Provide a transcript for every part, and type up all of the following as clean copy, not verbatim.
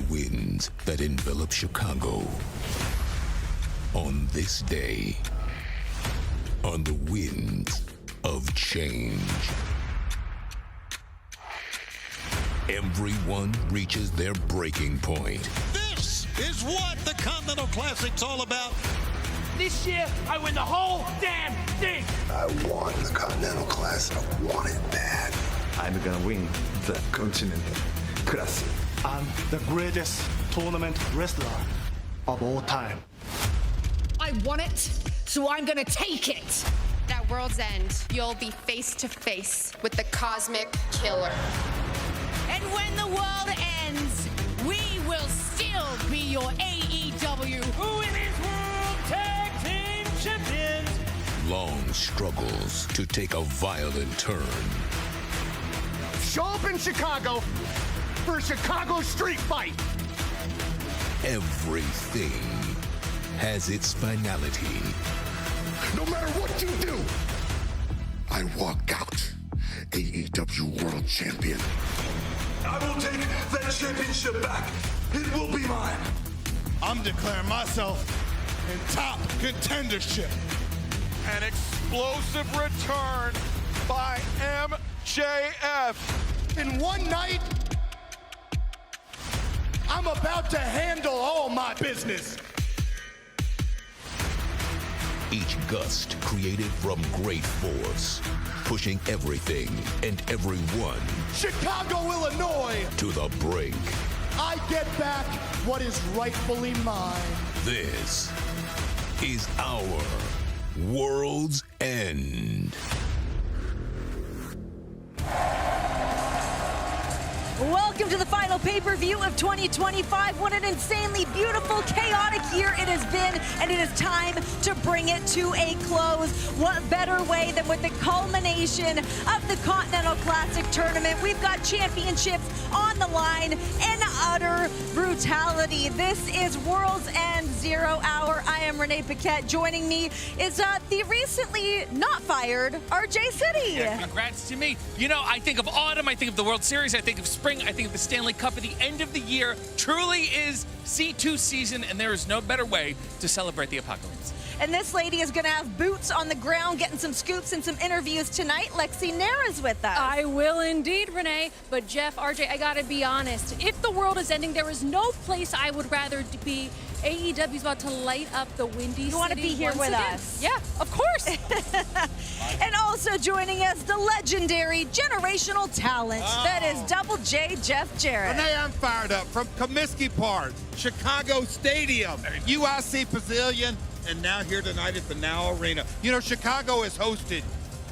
winds that envelop Chicago. On this day, on the winds of change, everyone reaches their breaking point. This is what the Continental Classic's all about. This year, I win the whole damn thing. I won the Continental Classic. I want it bad. I'm gonna win the Continental Classic. I'm the greatest tournament wrestler of all time. I want it, so I'm gonna take it. At World's End, you'll be face to face with the Cosmic Killer. And when the world ends, we will still be your AEW Women's World Tag Team Champions. Long struggles to take a violent turn. Show up in Chicago for a Chicago street fight. Everything has its finality. No matter what you do, I walk out AEW World Champion. I will take that championship back. It will be mine. I'm declaring myself in top contendership. An explosive return by MJF. In one night, I'm about to handle all my business. Each gust created from great force, pushing everything and everyone Chicago, Illinois, to the brink. I get back what is rightfully mine. This is our World's End. Welcome to the final pay-per-view of 2025. What an insanely beautiful, chaotic year it has been, and it is time to bring it to a close. What better way than with the culmination of the Continental Classic Tournament? We've got championships on the line in utter brutality. This is World's End 0 Hour. I am Renee Paquette. Joining me is the recently not fired RJ City. Yeah, congrats to me. You know, I think of autumn, I think of the World Series, I think of spring, I think of the Stanley Cup. At the end of the year truly is C2 season, and there is no better way to celebrate the apocalypse. And this lady is going to have boots on the ground, getting some scoops and some interviews tonight. Lexi Nara's with us. I will indeed, Renee. But Jeff, RJ, I got to be honest. If the world is ending, there is no place I would rather be. AEW's about to light up the Windy City. You want to be here with again. us? Yeah, of course. And also joining us, the legendary generational talent. That is Double J Jeff Jarrett. Renee, I'm fired up from Comiskey Park, Chicago Stadium, UIC Pavilion, and now here tonight at the Now Arena. You know, Chicago has hosted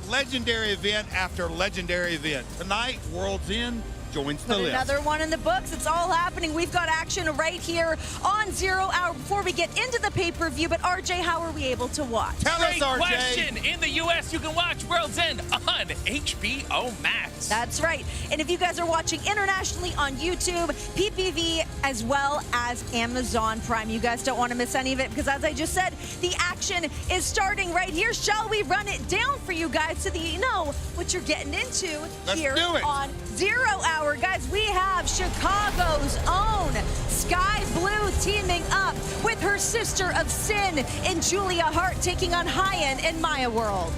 legendary event after legendary event. Tonight, World's End joins the list. Another one in the books. It's all happening. We've got action right here on 0 Hour before we get into the pay-per-view. But RJ, how are we able to watch? Tell us, Great RJ. question. In the U.S., you can watch World's End on HBO Max. That's right. And if you guys are watching internationally on YouTube, PPV, as well as Amazon Prime, you guys don't want to miss any of it because, as I just said, the action is starting right here. Shall we run it down for you guys so that you know what you're getting into here on 0 Hour? Guys, we have Chicago's own Sky Blue teaming up with her sister of sin in Julia Hart, taking on Hyen and Maya World.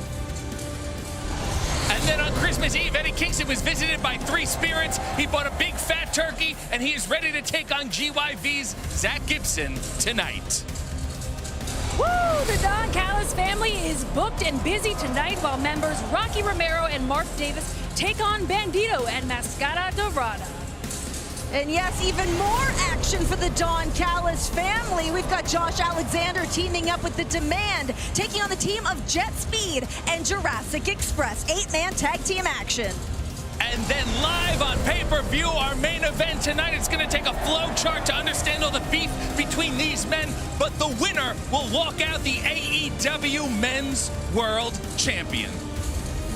And then on Christmas Eve, Eddie Kingston was visited by three spirits. He bought a big fat turkey, and he is ready to take on GYV's Zach Gibson tonight. Woo! The Don Callis family is booked and busy tonight while members Rocky Romero and Mark Davis take on Bandido and Mascara Dorada. And yes, even more action for the Don Callis family. We've got Josh Alexander teaming up with The Demand, taking on the team of Jet Speed and Jurassic Express. 8-man tag team action. And then live on pay-per-view, our main event tonight. It's going to take a flow chart to understand all the beef between these men, but the winner will walk out the AEW Men's World Champion.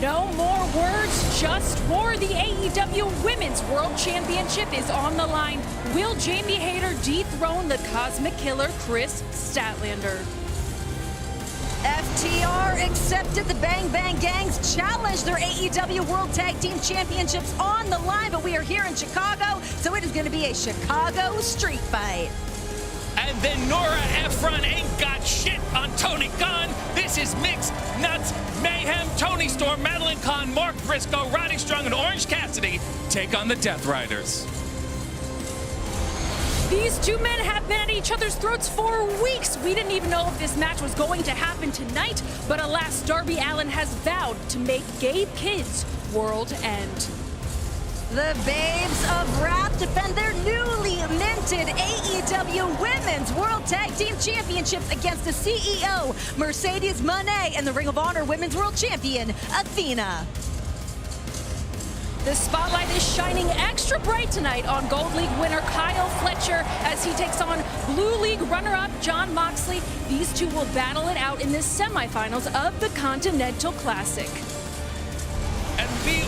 No more words, just war. The AEW Women's World Championship is on the line. Will Jamie Hayter dethrone the Cosmic Killer Chris Statlander? FTR accepted the Bang Bang Gang's challenge. Their AEW World Tag Team Championships on the line, but we are here in Chicago, so it is going to be a Chicago street fight. And then Nora Ephron ain't got shit on Tony Khan. This is Mixed Nuts Mayhem. Tony Storm, Madeline Kahn, Mark Briscoe, Roddy Strong, and Orange Cassidy take on the Death Riders. These two men have been at each other's throats for weeks. We didn't even know if this match was going to happen tonight, but alas, Darby Allin has vowed to make Gabe Kidd's world end. The Babes of Wrath defend their newly minted AEW Women's World Tag Team Championships against the CEO, Mercedes Moné, and the Ring of Honor Women's World Champion, Athena. The spotlight is shining extra bright tonight on Gold League winner Kyle Fletcher as he takes on Blue League runner-up Jon Moxley. These two will battle it out in the semifinals of the Continental Classic. And we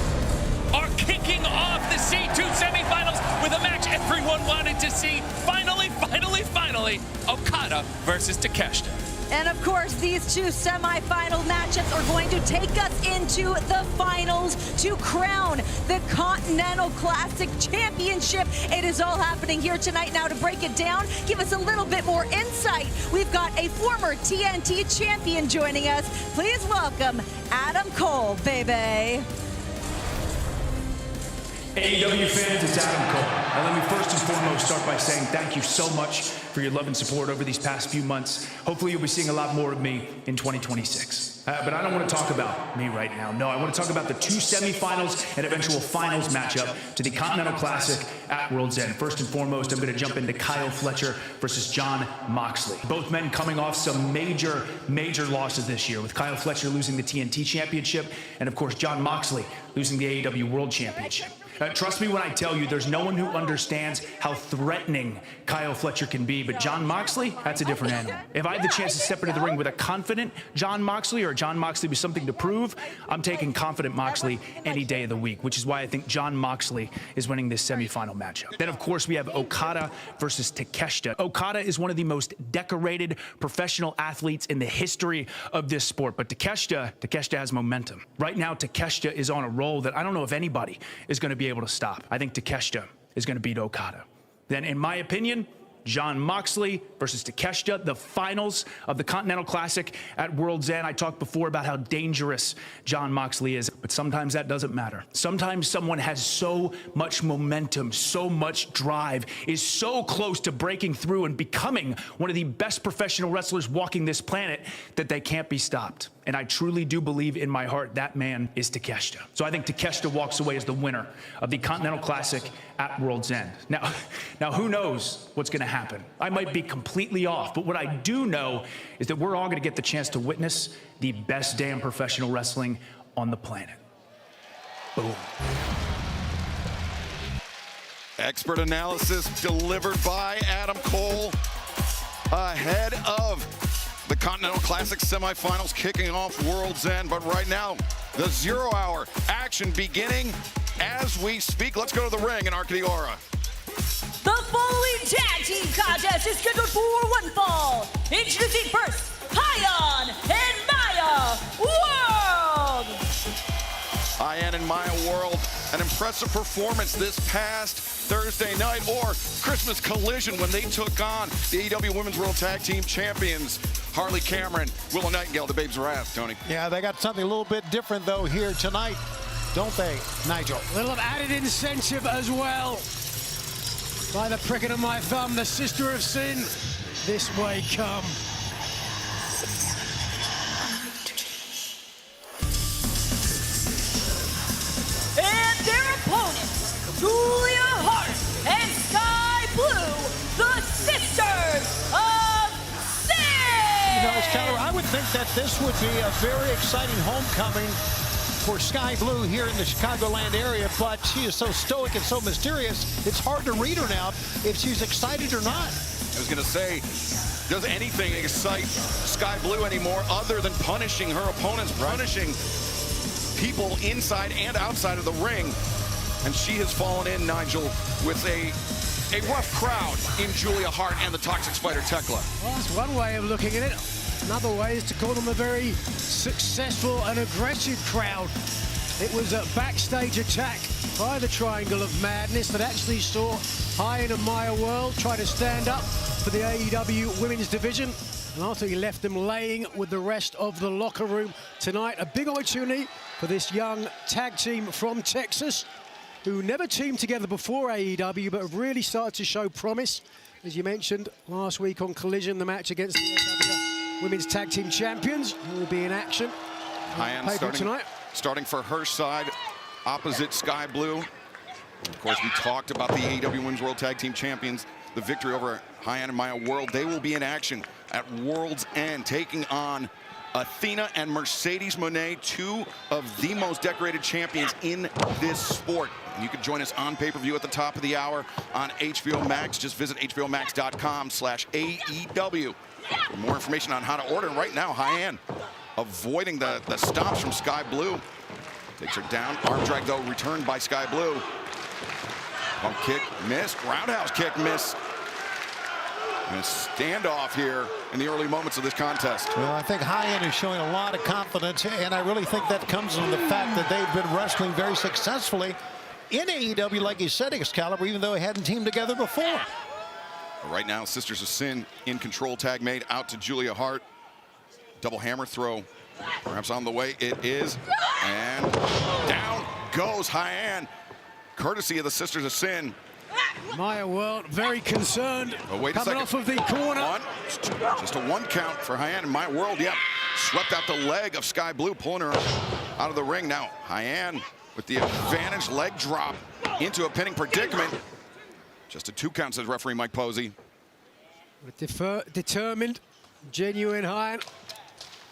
are kicking off the C2 semifinals with a match everyone wanted to see. Finally, Okada versus Takeshita. And of course, these two semifinal matchups are going to take us into the finals to crown the Continental Classic Championship. It is all happening here tonight. Now, to break it down, give us a little bit more insight, we've got a former TNT champion joining us. Please welcome Adam Cole, baby. AEW fans, it's Adam Cole. Now let me first and foremost start by saying thank you so much for your love and support over these past few months. Hopefully you'll be seeing a lot more of me in 2026. But I don't want to talk about me right now. No, I want to talk about the two semifinals and eventual finals matchup to the Continental Classic at World's End. First and foremost, I'm going to jump into Kyle Fletcher versus Jon Moxley. Both men coming off some major losses this year, with Kyle Fletcher losing the TNT Championship and, of course, Jon Moxley losing the AEW World Championship. Trust me when I tell you, there's no one who understands how threatening Kyle Fletcher can be, but Jon Moxley, that's a different animal. If I had the chance to step into the ring with a confident Jon Moxley or Jon Moxley with something to prove, I'm taking confident Moxley any day of the week, which is why I think Jon Moxley is winning this semifinal matchup. Then, of course, we have Okada versus Takeshita. Okada is one of the most decorated professional athletes in the history of this sport, but Takeshita has momentum. Right now, Takeshita is on a roll that I don't know if anybody is going to be able to stop. I think Takeshita is going to beat Okada. Then, in my opinion, Jon Moxley versus Takeshita, the finals of the Continental Classic at World's End. I talked before about how dangerous Jon Moxley is, but sometimes that doesn't matter. Sometimes someone has so much momentum, so much drive, is so close to breaking through and becoming one of the best professional wrestlers walking this planet that they can't be stopped. And I truly do believe in my heart that man is Takeshita. So I think Takeshita walks away as the winner of the Continental Classic at World's End. Now who knows what's going to happen? I might be completely off, but what I do know is that we're all going to get the chance to witness the best damn professional wrestling on the planet. Boom. Expert analysis delivered by Adam Cole ahead of the Continental Classic semifinals kicking off World's End. But right now, the 0 hour action beginning as we speak. Let's go to the ring in Arcadiora. The following tag team contest is scheduled for one fall. Introducing first, Hyan and Maya World. Hyan and Maya World, an impressive performance this past Thursday night, or Christmas Collision, when they took on the AEW Women's World Tag Team Champions, Harley Cameron, Willow Nightingale, the Babes of Wrath. Tony. Yeah, they got something a little bit different, though, here tonight, don't they, Nigel? A little added incentive as well. By the pricking of my thumb, the sister of sin, this way come. And their opponents, Julia Hart and Sky Blue, the Sisters of Sin! You know, Skyler, I would think that this would be a very exciting homecoming for Sky Blue here in the Chicagoland area, but she is so stoic and so mysterious, it's hard to read her now if she's excited or not. I was going to say, does anything excite Sky Blue anymore other than punishing her opponents, punishing people inside and outside of the ring? And she has fallen in, Nigel, with a rough crowd in Julia Hart and the Toxic Spider Tekla. Well, that's one way of looking at it. Another way is to call them a very successful and aggressive crowd. It was a backstage attack by the Triangle of Madness that actually saw Hyan and Maya World try to stand up for the AEW Women's Division. And after he left them laying with the rest of the locker room tonight, a big opportunity for this young tag team from Texas, who never teamed together before AEW, but have really started to show promise. As you mentioned last week on Collision, the match against the AEW Women's Tag Team Champions will be in action. Hyan starting for her side, opposite Sky Blue. Of course, we talked about the AEW Women's World Tag Team Champions, the victory over Hyan and Maya World. They will be in action at World's End, taking on Athena and Mercedes Moné, two of the most decorated champions in this sport. And you can join us on pay-per-view at the top of the hour on HBO Max. Just visit hbomax.com/AEW for more information on how to order. And right now, Hyan avoiding the stomps from Sky Blue. Takes her down. Arm drag, though, returned by Sky Blue. Pump kick missed. Roundhouse kick missed. And a standoff here in the early moments of this contest. Well, I think Hyan is showing a lot of confidence, and I really think that comes from the fact that they've been wrestling very successfully in AEW, like you said, Excalibur, even though they hadn't teamed together before. Right now, Sisters of Sin in control. Tag made out to Julia Hart. Double hammer throw. Perhaps on the way. It is. And down goes Hyan, courtesy of the Sisters of Sin. Maya World very concerned. Oh, wait a coming second. off of the corner. Just a one count for Hyan and Maya World. Yep. Swept out the leg of Sky Blue, pulling her out of the ring. Now, Hyan with the advantage leg drop into a pinning predicament. Just a 2 count, says referee Mike Posey. Determined, genuine Hyan.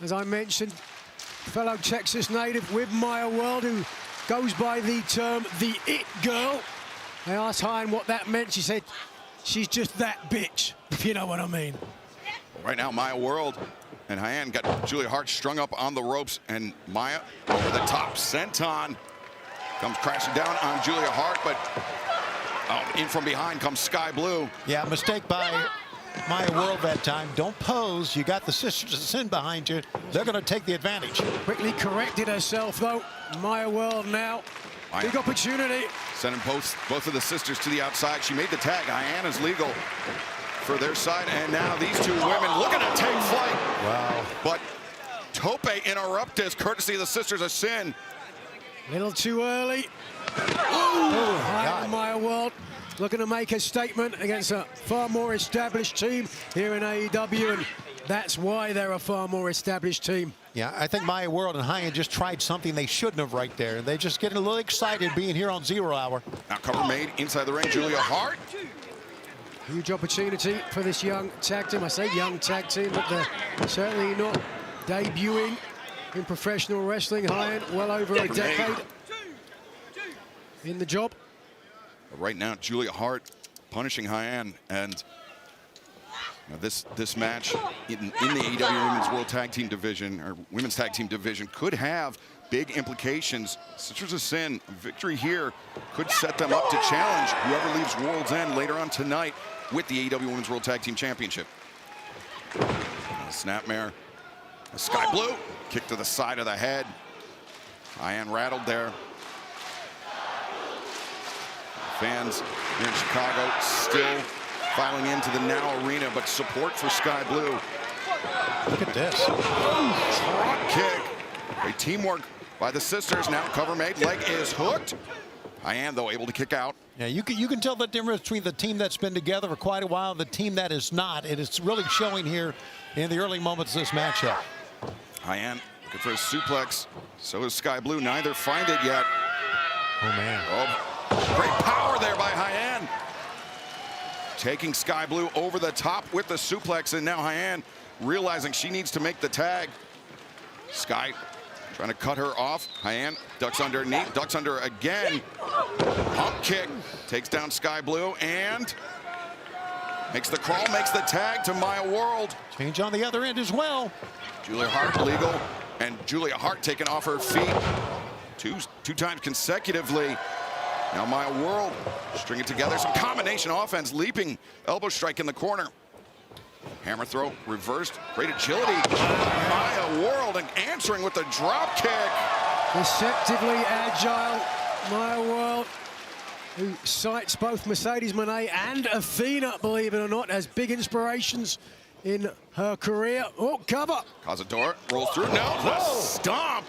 As I mentioned, fellow Texas native with Maya World, who goes by the term the It Girl. I asked Hyan what that meant. She said, she's just that bitch, if you know what I mean. Right now, Maya World and Hyan got Julia Hart strung up on the ropes, and Maya over the top. Senton comes crashing down on Julia Hart, but in from behind comes Sky Blue. Yeah, mistake by Maya World that time. Don't pose. You got the Sisters of Sin behind you. They're going to take the advantage. Quickly corrected herself, though. Maya World now. Maya. Big opportunity. Sending both of the sisters to the outside. She made the tag. Hyan is legal for their side. And now these two women looking to take flight. Wow. But Tope interruptus, courtesy of the Sisters of Sin. A little too early. Maya World looking to make a statement against a far more established team here in AEW, and that's why they're a far more established team. Yeah, I think Maya World and Hyan just tried something they shouldn't have right there. They're just getting a little excited being here on 0 Hour. Now cover made inside the ring, Julia Hart. Huge opportunity for this young tag team. I say young tag team, but they're certainly not debuting in professional wrestling. Hyan, well over a decade in the job. Right now, Julia Hart punishing Hyan, and this match in the AEW Women's World Tag Team Division, or Women's Tag Team Division, could have big implications. Sisters of Sin, victory here could set them up to challenge whoever leaves World's End later on tonight with the AEW Women's World Tag Team Championship. Snapmare. Sky Blue, kick to the side of the head. Hyan rattled there. Fans here in Chicago still filing into the Now Arena, but support for Sky Blue. Look at this. Drop kick. Great teamwork by the sisters. Now cover made. Leg is hooked. Hyan, though, able to kick out. Yeah, you can tell the difference between the team that's been together for quite a while and the team that is not. And it's really showing here in the early moments of this matchup. Hyan looking for a suplex. So is Sky Blue. Neither find it yet. Oh, man. Oh, great power there by Hyan. Taking Sky Blue over the top with the suplex, and now Hyan realizing she needs to make the tag. Sky trying to cut her off. Hyan ducks underneath, ducks under again. Pump kick, takes down Sky Blue, and makes the crawl, makes the tag to Maya World. Change on the other end as well. Julia Hart legal, and Julia Hart taken off her feet two times consecutively. Now Maya World stringing together some combination offense, leaping elbow strike in the corner. Hammer throw reversed. Great agility. Maya World and answering with the drop kick. Deceptively agile Maya World, who cites both Mercedes Moné and Athena, believe it or not, as big inspirations in her career. Oh, cover. Cazador rolls through. No, the stomp.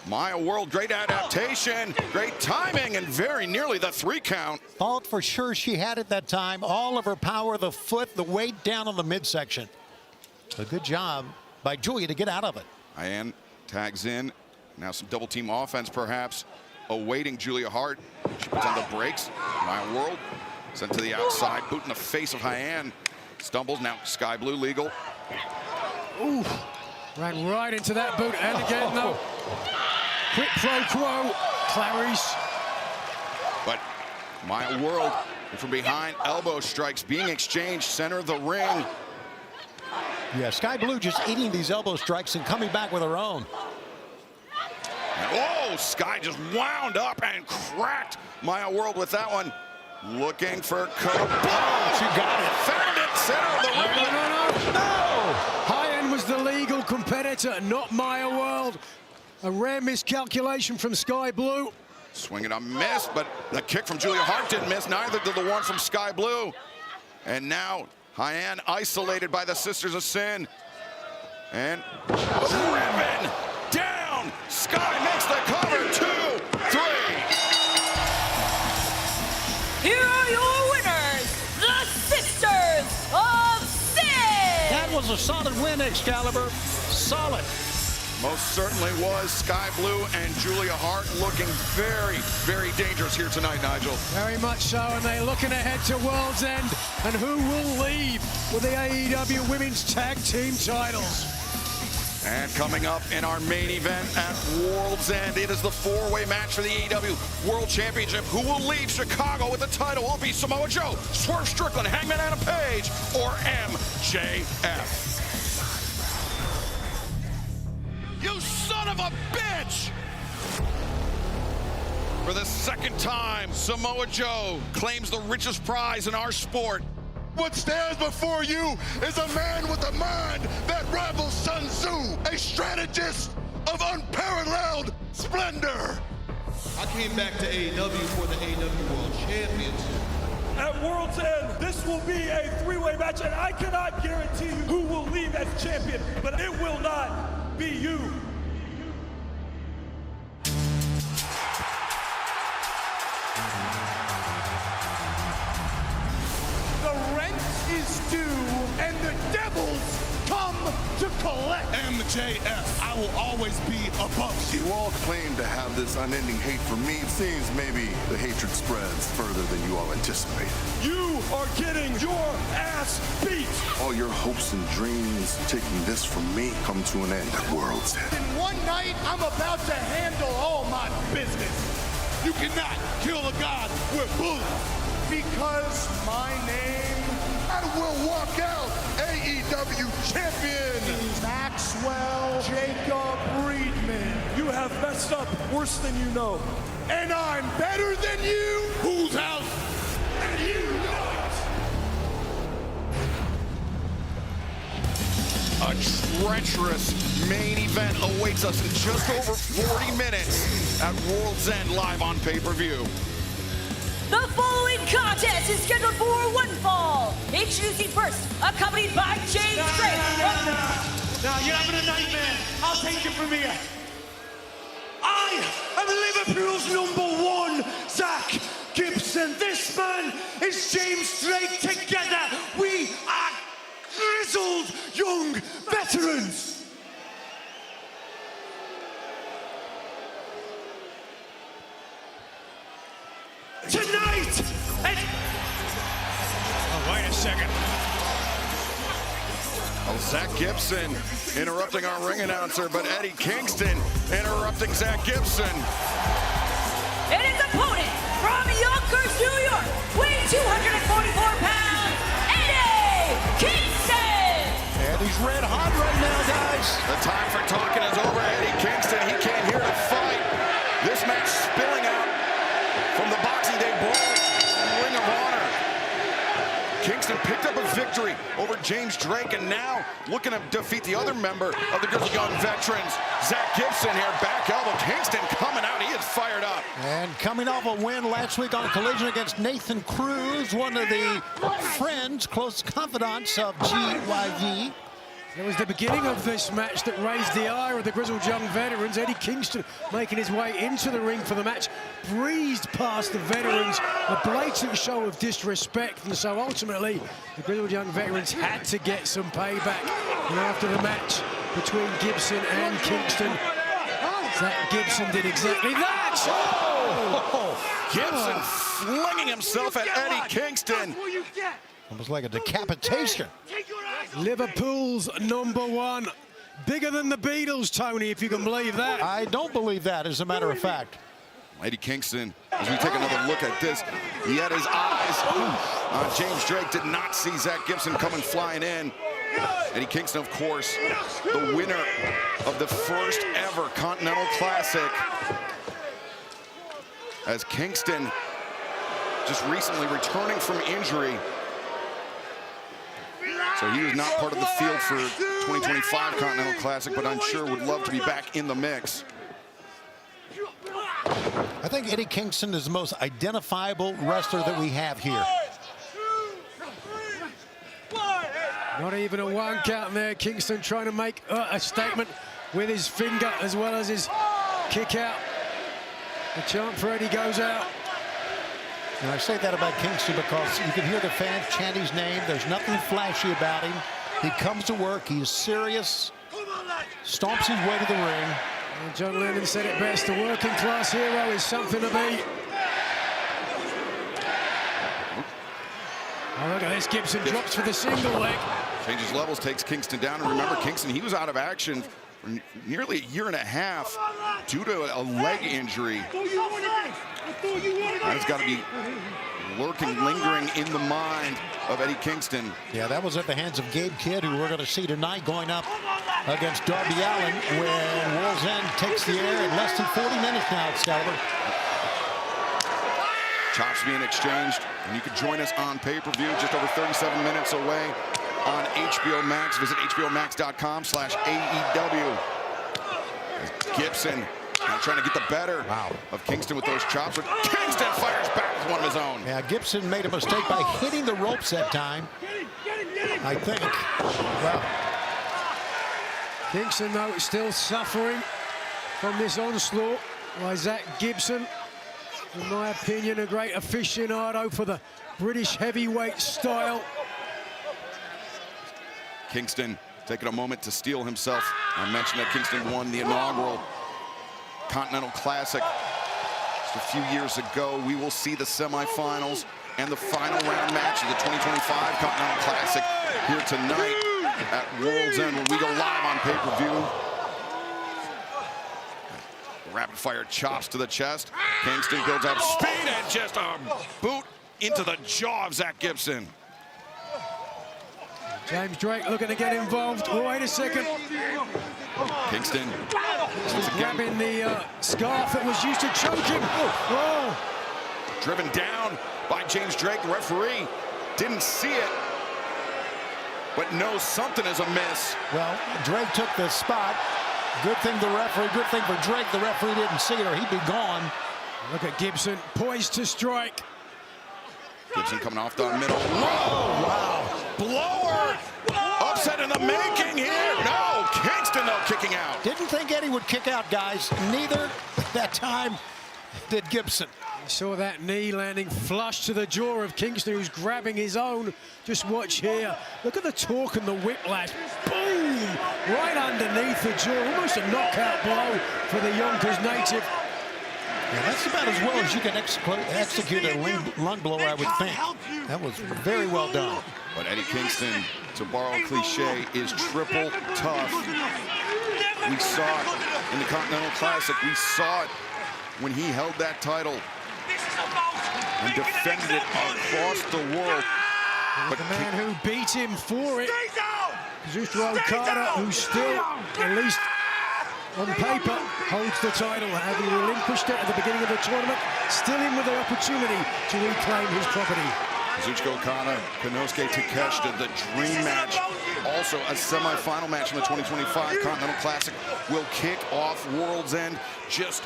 Maya World, great adaptation, great timing, and very nearly the 3 count. Thought for sure she had it that time. All of her power, the foot, the weight down on the midsection. A good job by Julia to get out of it. Ian tags in. Now some double team offense perhaps awaiting Julia Hart. She puts on the brakes. Maya World sent to the outside, boot in the face of Hyann. Stumbles, now Sky Blue legal. Ooh, ran right into that boot, and again, no. Quid pro quo, Clarice. But Maya World from behind, elbow strikes being exchanged, center of the ring. Yeah, Sky Blue just eating these elbow strikes and coming back with her own. And, Sky just wound up and cracked Maya World with that one. Looking for kaboom. She got it. Found it, center of the ring. No! Hyann was the legal competitor, not Maya World. A rare miscalculation from Sky Blue. Swinging a miss, but the kick from Julia Hart didn't miss. Neither did the one from Sky Blue. And now Hyann isolated by the Sisters of Sin. And driven down. Sky makes the cover. 2, 3. Here are your winners, the Sisters of Sin! That was a solid win, Excalibur. Solid. Most certainly was. Sky Blue and Julia Hart looking very, very dangerous here tonight, Nigel. Very much so, and they're looking ahead to World's End. And who will leave with the AEW Women's Tag Team titles? And coming up in our main event at World's End, it is the 4-way match for the AEW World Championship. Who will leave Chicago with the title? Will it be Samoa Joe, Swerve Strickland, Hangman Adam Page, or MJF? You son of a bitch! For the second time, Samoa Joe claims the richest prize in our sport. What stands before you is a man with a mind that rivals Sun Tzu, a strategist of unparalleled splendor. I came back to AEW for the AEW World Championship. At World's End, this will be a 3-way match, and I cannot guarantee you who will leave as champion, but it will not be you. The rent is due, and the devils come to collect. MJF, I will always be above you. You all claim to have this unending hate for me. It seems maybe the hatred spreads further than you all anticipated. You are getting your ass beat. All your hopes and dreams taking this from me come to an end at World's End. In one night, I'm about to handle all my business. You cannot kill a god with bullets. Because my name, I will walk out AEW champion. Maxwell Jacob Friedman. You have messed up worse than you know. And I'm better than you. Whose house? And you know it. A treacherous main event awaits us in just over 40 minutes at World's End live on pay-per-view. The following contest is scheduled for one fall. Introducing first, accompanied by James Drake. Now, you're having a nightmare. I'll take it from here. I am Liverpool's #1, Zach Gibson. This man is James Drake. Together, we are grizzled young veterans. Tonight, Wait a second. Zach Gibson interrupting our ring announcer, but Eddie Kingston interrupting Zach Gibson. And his opponent from Yonkers, New York, weighing 244 pounds, Eddie Kingston. And he's red hot right now, guys. The time for talking is over. Eddie Kingston, he came here to fight. This match spilling out from the Boxing Day Brawl Ring of Honor. Kingston picked up a victory over James Drake, and now looking to defeat the other member of the Grizzled Young Veterans, Zach Gibson here, back elbow. Kingston coming out, he is fired up. And coming off a win last week on Collision against Nathan Cruz, one of the friends, close confidants of GYV. It was the beginning of this match that raised the ire of the Grizzled Young Veterans. Eddie Kingston making his way into the ring for the match, breezed past the veterans, a blatant show of disrespect, and so ultimately the Grizzled Young Veterans had to get some payback. And after the match between Gibson and Kingston, Zach Gibson did exactly that. Gibson flinging himself at Eddie Kingston. Almost like a decapitation. Liverpool's #1. Bigger than the Beatles, Tony, if you can believe that. I don't believe that, as a matter of fact. Eddie Kingston, as we take another look at this, he had his eyes on James Drake, did not see Zach Gibson coming flying in. Eddie Kingston, of course, the winner of the first ever Continental Classic. As Kingston just recently returning from injury. So he is not part of the field for 2025 Continental Classic, but I'm sure would love to be back in the mix. I think Eddie Kingston is the most identifiable wrestler that we have here. Not even a 1 count there. Kingston trying to make a statement with his finger as well as his kick out. The chant for Eddie goes out. And I say that about Kingston because you can hear the fans chant his name. There's nothing flashy about him. He comes to work. He's serious. Stomps his way to the ring. And John Lennon said it best. The working class hero is something to be. Oh, look at this. Gibson drops for the single leg. Changes levels, takes Kingston down. And remember, Kingston, he was out of action for nearly a year and a half due to a leg injury. That's got to be lurking, lingering in the mind of Eddie Kingston. Yeah, that was at the hands of Gabe Kidd, who we're going to see tonight going up against Darby Allin when World's End takes the air in less than 40 minutes now, Excalibur. Chops being exchanged, and you can join us on pay-per-view just over 37 minutes away on HBO Max. Visit hbomax.com/AEW. Gibson now trying to get the better of Kingston with those chops. But Kingston fires back with one of his own. Yeah, Gibson made a mistake by hitting the ropes that time, I think. Well, Kingston, though, is still suffering from this onslaught by Zach Gibson. In my opinion, a great aficionado for the British heavyweight style. Kingston taking a moment to steel himself. I mentioned that Kingston won the inaugural Continental Classic just a few years ago. We will see the semifinals and the final round match of the 2025 Continental Classic here tonight at World's End when we go live on pay-per-view. Rapid fire chops to the chest. Kingston builds up speed and just a boot into the jaw of Zach Gibson. James Drake looking to get involved. Oh, wait a second. Kingston grabbing the scarf that was used to choke him. Oh. Driven down by James Drake. The referee didn't see it, but knows something is amiss. Well, Drake took the spot. Good thing the referee, good thing for Drake, the referee didn't see it or he'd be gone. Look at Gibson, poised to strike. Gibson coming off the middle. Whoa! Wow! Blower! Upset in the making here. No, Kingston though kicking out. Didn't think Eddie would kick out, guys. Neither that time did Gibson. You saw that knee landing flush to the jaw of Kingston, who's grabbing his own. Just watch here. Look at the torque and the whiplash. Boom! Right underneath the jaw. Almost a knockout blow for the Yonkers native. Yeah, that's about as well as you can execute a lung blower, I would think. That was very well done. But Eddie Kingston, to borrow a cliche, is triple tough. We saw it in the Continental Classic. We saw it when he held that title and defended it across the world. But the man who beat him for it, Kazuchika Okada, who still, at least on paper, holds the title, having relinquished it at the beginning of the tournament, still in with the opportunity to reclaim his property. Kazuchika Okada, Konosuke Takeshita, the dream match. Also a semifinal match in the 2025 Continental Classic will kick off World's End, just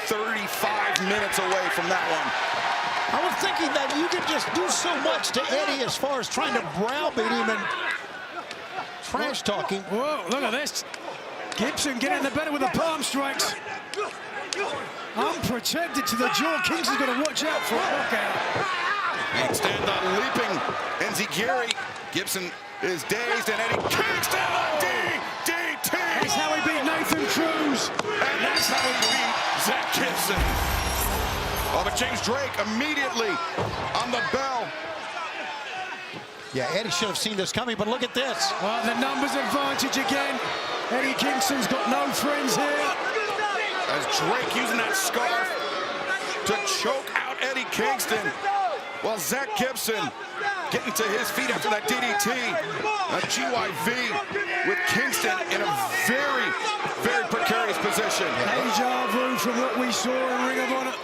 35 minutes away from that one. I was thinking that you could just do so much to Eddie as far as trying to browbeat him and trash talking. Whoa, look at this. Gibson getting in the better with the palm strikes. Unprotected to the jaw. Kingston's got to watch out for a knockout. Stand on leaping Enziguri. Gibson is dazed, and Eddie Kingston DDT. That's how he beat Nathan Cruz. And that's how he beat Zach Gibson. Oh, but James Drake immediately on the bell. Yeah, Eddie should have seen this coming, but look at this. Well, the numbers advantage again. Eddie Kingston's got no friends here. As Drake using that scarf to choke out Eddie Kingston. Well, Zach Gibson getting to his feet after that DDT. A GYV with Kingston in a very, very precarious position. Deja vu from what we saw in Ring of Honor.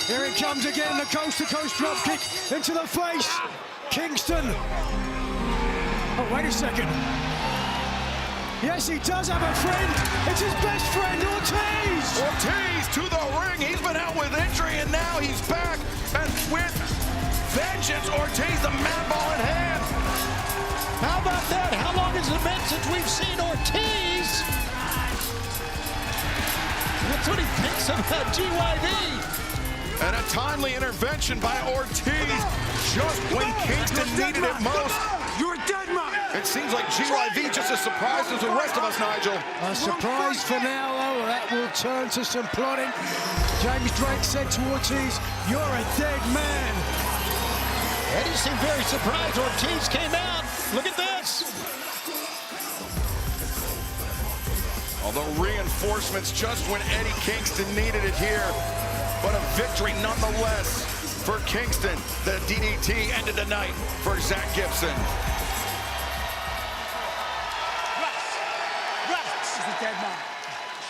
Here it comes again, the coast-to-coast drop kick into the face. Kingston. Oh, wait a second. Yes, he does have a friend. It's his best friend, Ortiz. Ortiz to the ring. He's been out with injury, and now he's back. And with vengeance, Ortiz, the mad ball in hand. How about that? How long has it been since we've seen Ortiz? That's what he thinks about GYV. And a timely intervention by Ortiz just when Kingston needed it most. You're a dead man. It seems like GYV just as surprised as the rest of us, Nigel. A surprise for now, though. That will turn to some plotting. James Drake said to Ortiz, "You're a dead man." Eddie seemed very surprised. Ortiz came out. Look at this. Although reinforcements just when Eddie Kingston needed it here. But a victory nonetheless for Kingston. The DDT ended the night for Zach Gibson. He's a dead man.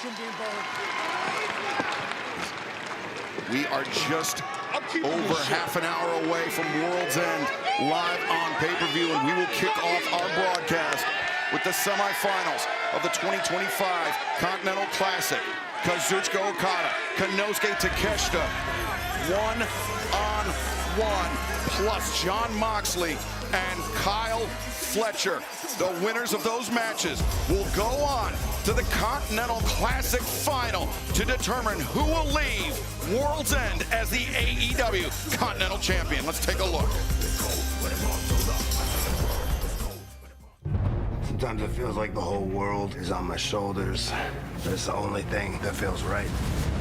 Shouldn't be involved. We are just over half an hour away from World's End, live on pay-per-view, and we will kick off our broadcast with the semifinals of the 2025 Continental Classic. Kazuchika Okada, Konosuke Takeshita, 1-on-1, plus Jon Moxley and Kyle Fletcher. The winners of those matches will go on to the Continental Classic Final to determine who will leave World's End as the AEW Continental Champion. Let's take a look. Sometimes it feels like the whole world is on my shoulders. But it's the only thing that feels right.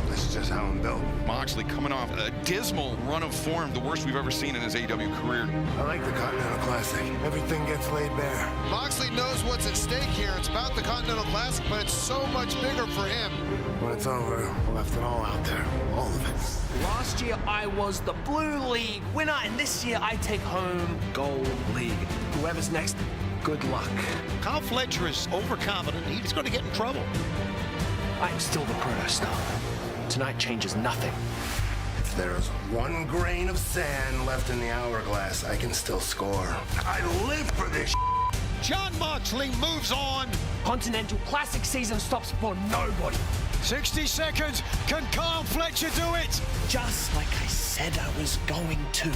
This is just how I'm built. Moxley coming off a dismal run of form, the worst we've ever seen in his AEW career. I like the Continental Classic. Everything gets laid bare. Moxley knows what's at stake here. It's about the Continental Classic, but it's so much bigger for him. When it's over, I left it all out there. All of it. Last year, I was the Blue League winner, and this year, I take home Gold League. Whoever's next, good luck. Kyle Fletcher is overconfident. He's going to get in trouble. I'm still the protostar. Tonight changes nothing. If there's one grain of sand left in the hourglass, I can still score. I live for this. Jon Moxley moves on. Continental Classic season stops for nobody. 60 seconds. Can Kyle Fletcher do it? Just like I said I was going to.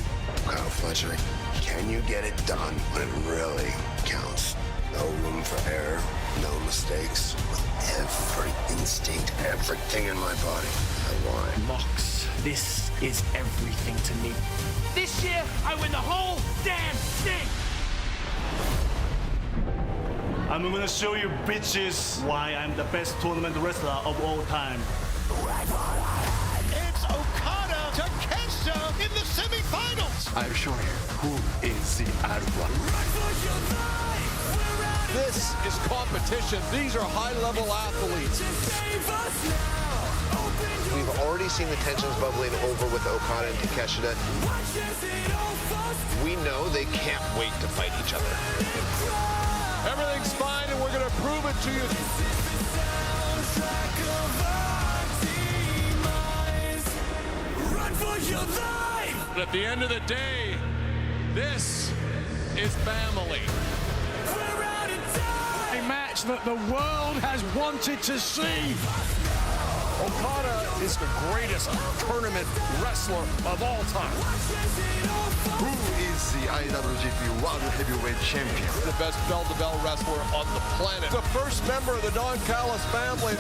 Kyle Fletcher, can you get it done when it really counts? No room for error, no mistakes. With every instinct, everything in my body, I want. Mox, this is everything to me. This year, I win the whole damn thing. I'm gonna show you bitches why I'm the best tournament wrestler of all time. It's Okada to Kingston in the semifinals. I'm showing you who is the Alpha. This is competition. These are high-level athletes. We've already seen the tensions bubbling over with Okada and Takeshita. We know they can't wait to fight each other. Everything's fine, and we're going to prove it to you. But at the end of the day, This is family. A match that the world has wanted to see. Okada is the greatest tournament wrestler of all time. Who is the IWGP World Heavyweight Champion? The best bell-to-bell wrestler on the planet. The first member of the Don Callis family.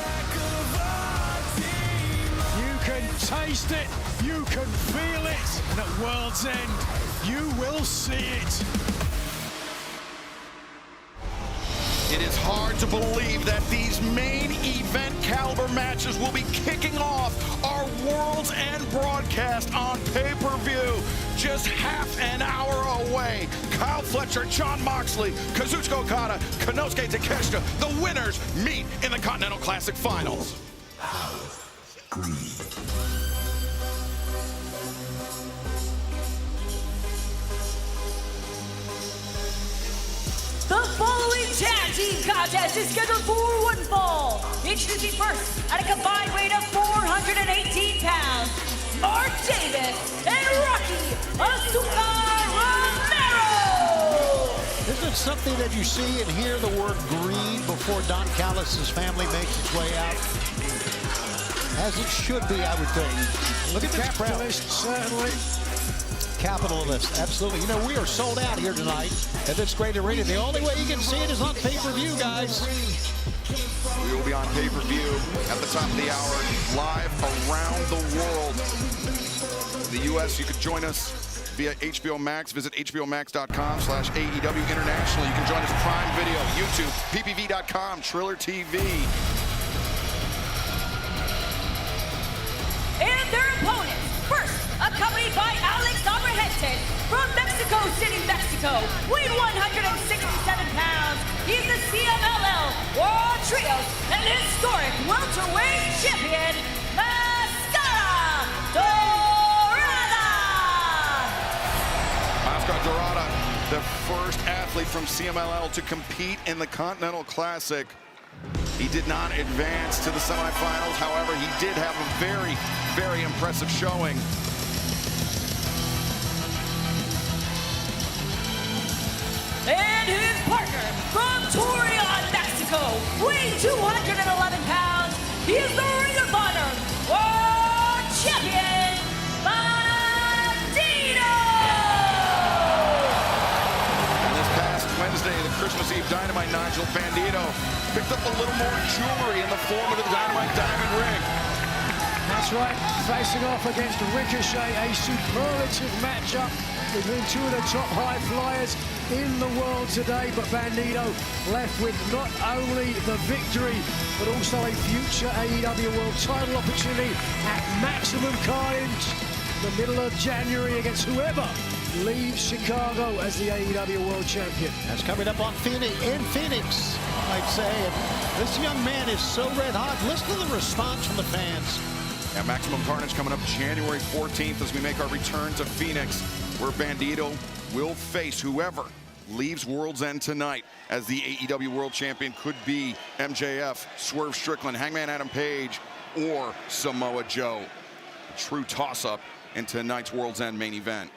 You can taste it, you can feel it, and at World's End, you will see it. It is hard to believe that these main event caliber matches will be kicking off our World's End broadcast on pay-per-view just half an hour away. Kyle Fletcher, Jon Moxley, Kazuchika Okada, Konosuke Takeshita, the winners meet in the Continental Classic Finals. The following tag team contest is scheduled for one fall. Introducing first, at a combined weight of 418 pounds, Mark Davis and Rocky Azúcar Romero. Isn't it something that you see and hear the word greed before Don Callis' family makes its way out? As it should be, I would think. Look at this crowd. Certainly. Capitalist, absolutely. You know, we are sold out here tonight at this great arena. The only way you can see it is on pay-per-view, guys. We will be on pay-per-view at the top of the hour, live around the world. The U.S., you could join us via HBO Max. Visit hbomax.com/AEW International. You can join us Prime Video, YouTube, ppv.com, Triller TV. And their opponents, first, accompanied by Alex Abrahantes from Mexico City, Mexico, weighing 167 pounds. He's the CMLL World Trios and historic welterweight champion, Mascara Dorada. Mascara Dorada, the first athlete from CMLL to compete in the Continental Classic. He did not advance to the semifinals. However, he did have a very, very impressive showing. And his partner from Torreon, Mexico, weighing 211 pounds. He is the Ring of Honor World Champion, Bandido. And this past Wednesday, the Christmas Eve Dynamite, Nigel Bandido picked up a little more jewelry in the form of the Dynamite Diamond Ring. That's right, facing off against Ricochet, a superlative matchup between two of the top high flyers in the world today, but Bandido left with not only the victory, but also a future AEW World title opportunity at Maximum Carnage, the middle of January, against whoever leaves Chicago as the AEW World Champion. That's coming up on Phoenix, I'd say. And this young man is so red hot. Listen to the response from the fans. And Maximum Carnage coming up January 14th as we make our return to Phoenix, where Bandido will face whoever leaves World's End tonight as the AEW World Champion. Could be MJF, Swerve Strickland, Hangman Adam Page, or Samoa Joe. A true toss-up in tonight's World's End main event.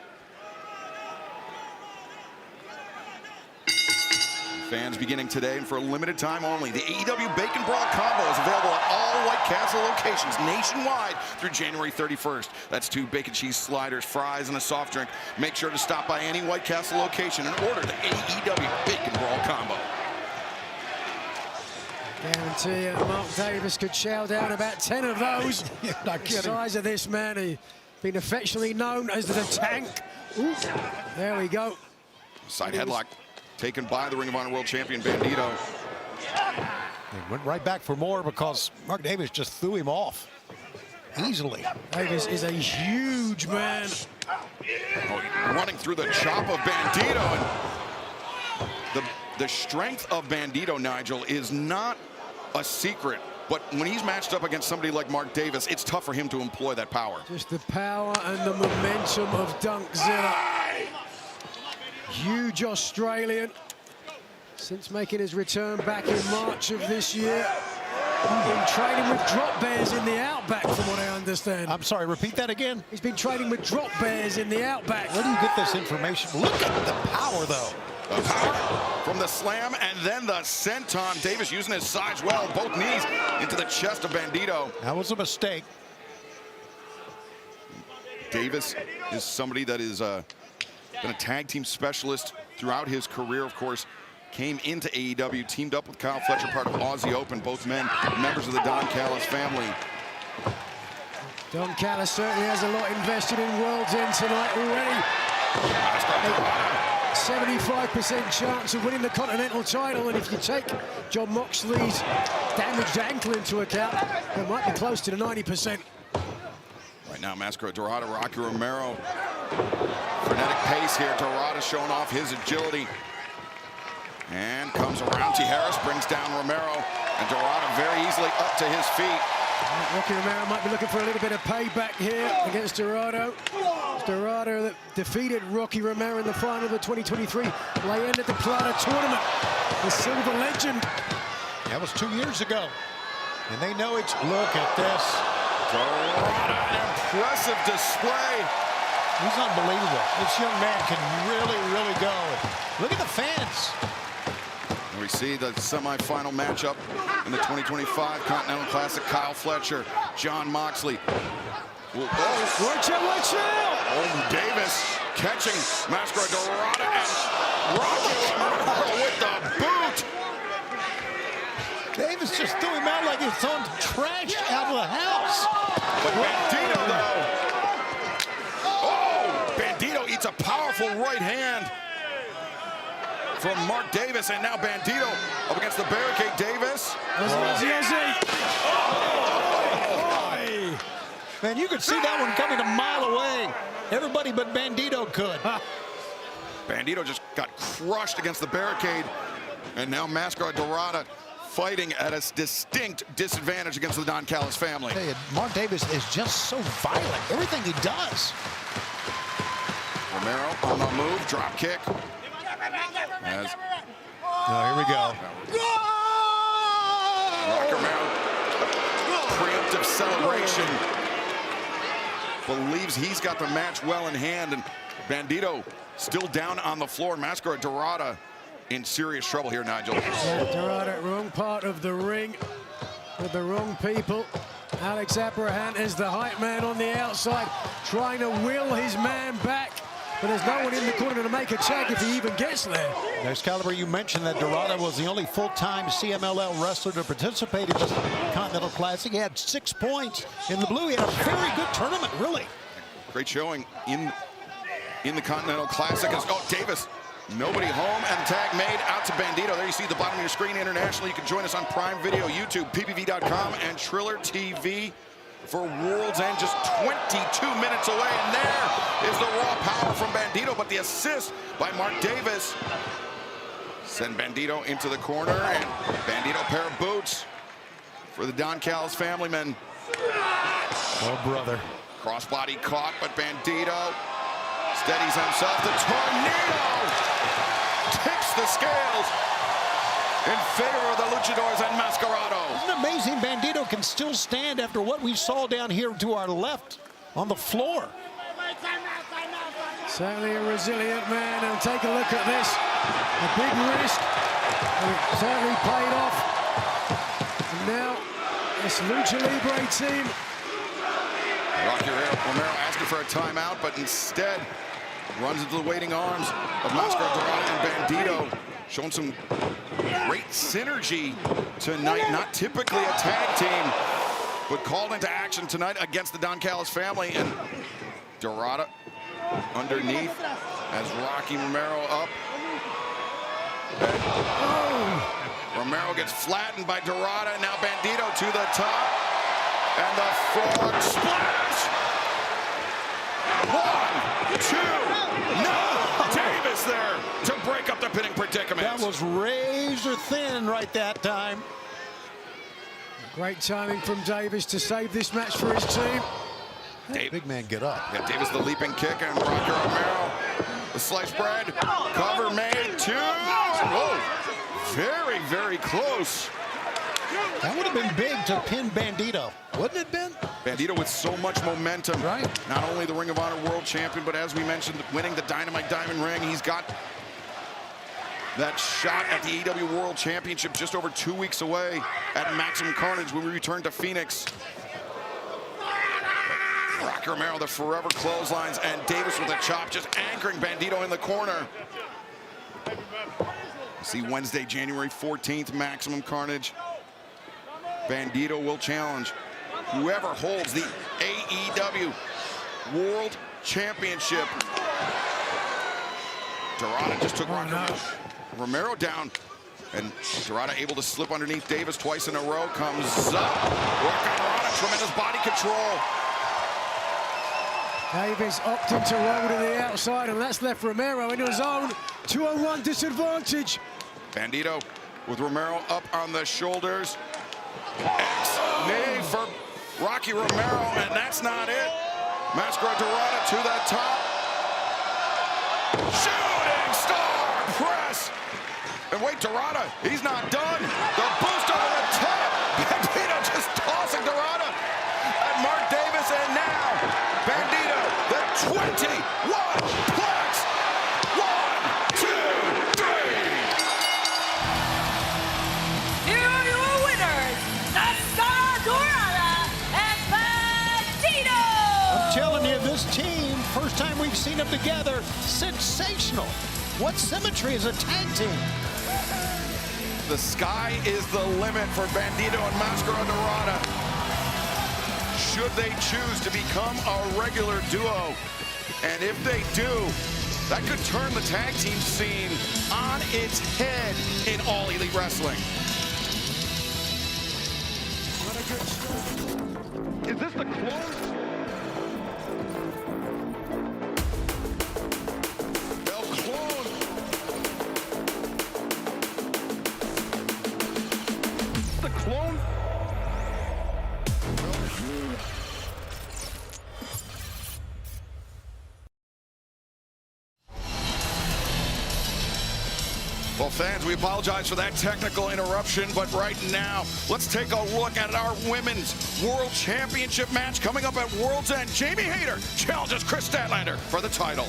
Fans beginning today and for a limited time only. The AEW Bacon Brawl Combo is available at all White Castle locations nationwide through January 31st. That's 2 bacon cheese sliders, fries, and a soft drink. Make sure to stop by any White Castle location and order the AEW Bacon Brawl Combo. Guarantee Mark Davis could chow down about 10 of those. Not The kidding. size of this man, he's been affectionately known as the Tank. Ooh, there we go. Side headlock taken by the Ring of Honor World Champion Bandido. They went right back for more because Mark Davis just threw him off easily. Davis is a huge man. Running through the chop of Bandido. And the strength of Bandido, Nigel, is not a secret. But when he's matched up against somebody like Mark Davis, it's tough for him to employ that power. Just the power and the momentum of Dunkzilla. Huge Australian. Since making his return back in March of this year. been training with drop bears in the Outback, from what I understand. I'm sorry, repeat that again? He's been training with drop bears in the Outback. Where do you get this information? Look at the power, though. The power from the slam and then the senton. Davis using his size well, both knees into the chest of Bandido. That was a mistake. Davis is somebody that is been a tag team specialist throughout his career, of course. Came into AEW, teamed up with Kyle Fletcher, part of Aussie Open, both men members of the Don Callis family. Don Callis certainly has a lot invested in World's End tonight already. 75% chance of winning the Continental title, and if you take John Moxley's damaged ankle into account, it might be close to the 90%. Right now, Mascara Dorada, Rocky Romero. Frenetic pace here. Dorada showing off his agility. And comes around. T. Harris brings down Romero. And Dorada very easily up to his feet. Rocky Romero might be looking for a little bit of payback here against Dorado. Dorado that defeated Rocky Romero in the final of the 2023 Leyenda de Plata tournament. The Silver Legend. That was 2 years ago. And they know it's... Look at this. Dorada, an impressive display. He's unbelievable. This young man can really go. Look at the fans. We see the semifinal matchup in the 2025 Continental Classic. Kyle Fletcher, John Moxley. Watch out, watch out! Oh, Davis catching Mascara Dorada and Rocky Romero with the boot. Davis just threw him out like he's throwing trash out of the house. But Bandido, though. Oh, Bandido eats a powerful right hand from Mark Davis, and now Bandido up against the barricade. Davis. Man, you could see that one coming a mile away. Everybody but Bandido could. Bandido just got crushed against the barricade, and now Mascara Dorada fighting at a distinct disadvantage against the Don Callis family. Hey, Mark Davis is just so violent. Everything he does. Romero on the move, drop kick. As here we go. Rock Romero, preemptive celebration. Believes he's got the match well in hand, and Bandido still down on the floor. Mascara Dorada in serious trouble here, Nigel. Yeah, Dorada, wrong part of the ring with the wrong people. Alex Abraham is the hype man on the outside, trying to will his man back. But there's no one in the corner to make a tag if he even gets there. Excalibur, you mentioned that Dorada was the only full-time CMLL wrestler to participate in the Continental Classic. He had 6 points in the blue. He had a very good tournament, really. Great showing in the Continental Classic. Oh, Davis, nobody home, and tag made out to Bandido. There you see the bottom of your screen internationally. You can join us on Prime Video, YouTube, ppv.com, and Triller TV. For World's End, just 22 minutes away, and there is the raw power from Bandido, but the assist by Mark Davis send Bandido into the corner, and Bandido pair of boots for the Don Callis family men. Oh, brother. Crossbody caught, but Bandido steadies himself. The tornado tips the scales in favor of the Luchadors and Mascarado. Isn't it amazing Bandido can still stand after what we saw down here to our left on the floor? Certainly a resilient man, and take a look at this. A big risk, and it certainly paid off. And now, this Lucha Libre team. Rocky Romero asking for a timeout, but instead runs into the waiting arms of Mascara Dorada and Bandido. Showing some great synergy tonight. Not typically a tag team, but called into action tonight against the Don Callis family. And Dorada underneath as Rocky Romero up. Romero gets flattened by Dorada. Now Bandido to the top. And the frog splash. 1, 2, no! Davis there to break up the pinning predicament. That was razor thin right that time. Great timing from Davis to save this match for his team. Big man, get up. Yeah, Davis the leaping kick, and Rocky Romero the sliced bread. Cover made, 2. Oh, very, very close. That would have been big to pin Bandido, wouldn't it, Ben? Bandido with so much momentum. Right. Not only the Ring of Honor World Champion, but as we mentioned, winning the Dynamite Diamond Ring. He's got that shot at the AEW World Championship just over 2 weeks away at Maximum Carnage when we return to Phoenix. Rocky Romero, the forever clotheslines, and Davis with a chop, just anchoring Bandido in the corner. See Wednesday, January 14th, Maximum Carnage. Bandido will challenge whoever holds the AEW World Championship. Dorada just took Romero down, and Dorada able to slip underneath Davis twice in a row. Comes up, working Dorada, tremendous body control. Davis opting to roll to the outside, and that's left Romero into his own 2-on-1 disadvantage. Bandido with Romero up on the shoulders. X-knee for Rocky Romero, and that's not it. Mascara Dorada to the top. Shooting star press. And wait, Dorada, he's not done. The boost over the top. Bandido just tossing Dorada at Mark Davis, and now Bandido, the 21-plex. 1, 2, 3. Here are your winners, Mascara Dorada and Bandido. I'm telling you, this team, first time we've seen them together, sensational. What symmetry is a tag team? The sky is the limit for Bandido and Mascara Dorada. Should they choose to become a regular duo? And if they do, that could turn the tag team scene on its head in All Elite Wrestling. Is this the close? Well, fans, we apologize for that technical interruption, but right now, let's take a look at our Women's World Championship match coming up at World's End. Jamie Hayter challenges Chris Statlander for the title.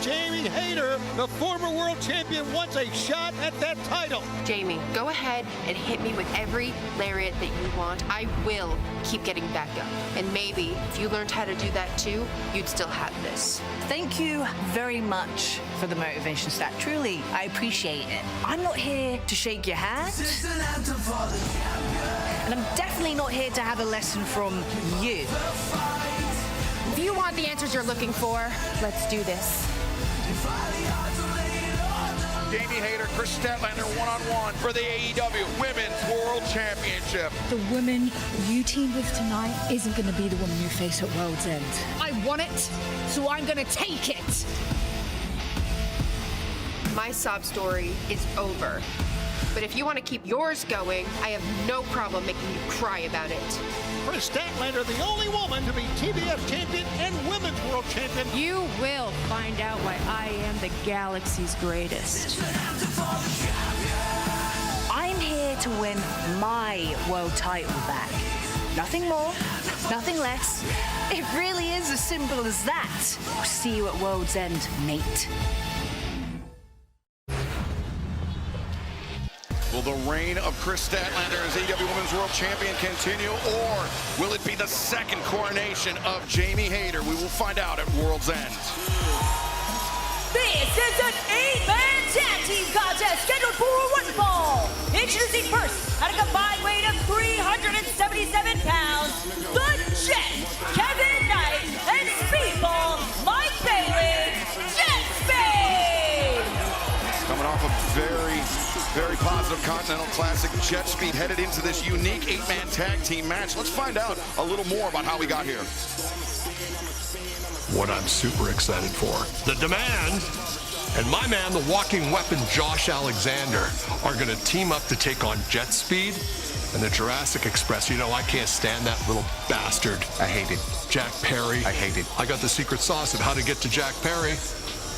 Jamie Hayter, the former world champion, wants a shot at that title. Jamie, go ahead and hit me with every lariat that you want. I will keep getting back up. And maybe if you learned how to do that too, you'd still have this. Thank you very much for the motivation, Stat. Truly, I appreciate it. I'm not here to shake your hand. And I'm definitely not here to have a lesson from you. If you want the answers you're looking for, let's do this. Jamie Hayter, Chris Statlander one-on-one for the AEW Women's World Championship. The woman you teamed with tonight isn't going to be the woman you face at World's End. I want it, so I'm going to take it. My sob story is over. But if you want to keep yours going, I have no problem making you cry about it. Chris Statlander, the only woman to be TBS champion and women's world champion. You will find out why I am the galaxy's greatest. I'm here to win my world title back. Nothing more, nothing less. It really is as simple as that. I'll see you at World's End, mate. Will the reign of Chris Statlander as AEW Women's World Champion continue, or will it be the second coronation of Jamie Hayter? We will find out at World's End. This is an 8-man tag team contest scheduled for one fall. Introducing first, at a combined weight of 377 pounds, the Jet, Kevin Knight, and Speedball, Mike Bailey, Jet Speed! Coming off a very positive Continental Classic, Jet Speed headed into this unique 8-man tag team match. Let's find out a little more about how we got here. What I'm super excited for, the Demand and my man, the walking weapon, Josh Alexander, are going to team up to take on Jet Speed and the Jurassic Express. You know, I can't stand that little bastard. I hate him. Jack Perry. I hate him. I got the secret sauce of how to get to Jack Perry.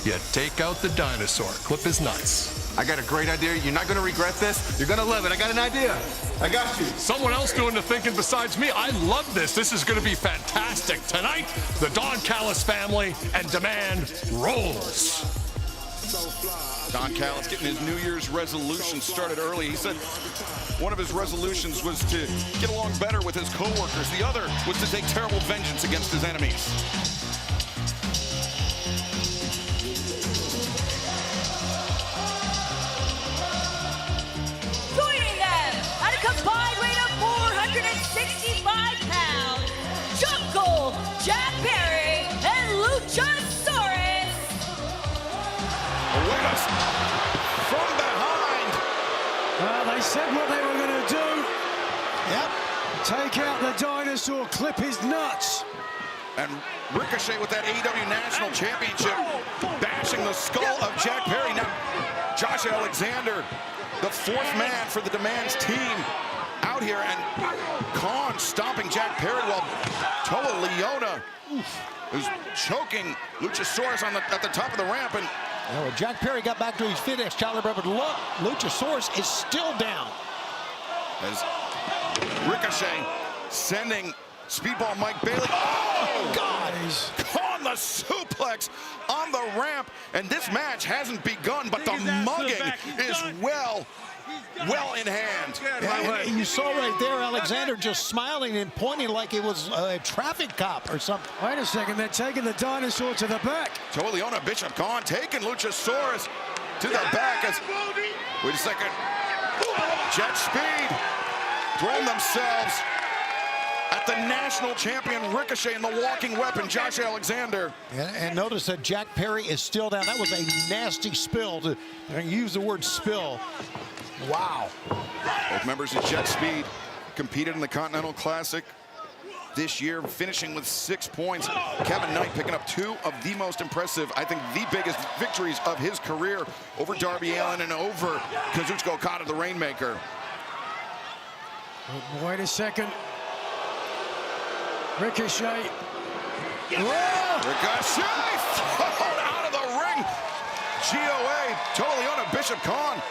You take out the dinosaur, clip his nuts. I got a great idea. You're not going to regret this. You're going to love it. I got an idea. I got you. Someone else doing the thinking besides me. I love this. This is going to be fantastic. Tonight, the Don Callis family and Demand rolls. Don Callis getting his New Year's resolution started early. He said one of his resolutions was to get along better with his co-workers. The other was to take terrible vengeance against his enemies. Joining them at a combined weight of 465 pounds, Jungle, Jack Perry, and Luchasaurus. Await us from behind. They said what they were going to do. Yep. Take out the dinosaur, clip his nuts. And Ricochet with that AEW National Championship, bashing the skull of Jack Perry. Now, Josh Alexander, the fourth man for the Demands team, out here, and Khan stomping Jack Perry while Toa Leona is choking Luchasaurus at the top of the ramp. And Jack Perry got back to his feet, Excalibur, but look, Luchasaurus is still down. As Ricochet sending Speedball Mike Bailey. Oh, God! On the suplex on the ramp. And this match hasn't begun, but the mugging is well in hand. Yeah, you saw right there Alexander just smiling and pointing like it was a traffic cop or something. Wait a second, they're taking the dinosaur to the back. Toa Leona, Bishop gone, taking Luchasaurus to the back. Wait a second. Jet Speed throwing themselves at the national champion Ricochet and the walking weapon, Josh Alexander. And notice that Jack Perry is still down. That was a nasty spill. To use the word spill. Wow. Both members of Jet Speed competed in the Continental Classic this year, finishing with 6 points. Kevin Knight picking up 2 of the most impressive, I think the biggest victories of his career over Darby Allin and over Kazuchika Okada, the Rainmaker. Wait a second. Ricochet. Ricochet thrown out of the ring. GOA, Toa Leona, Bishop Khan.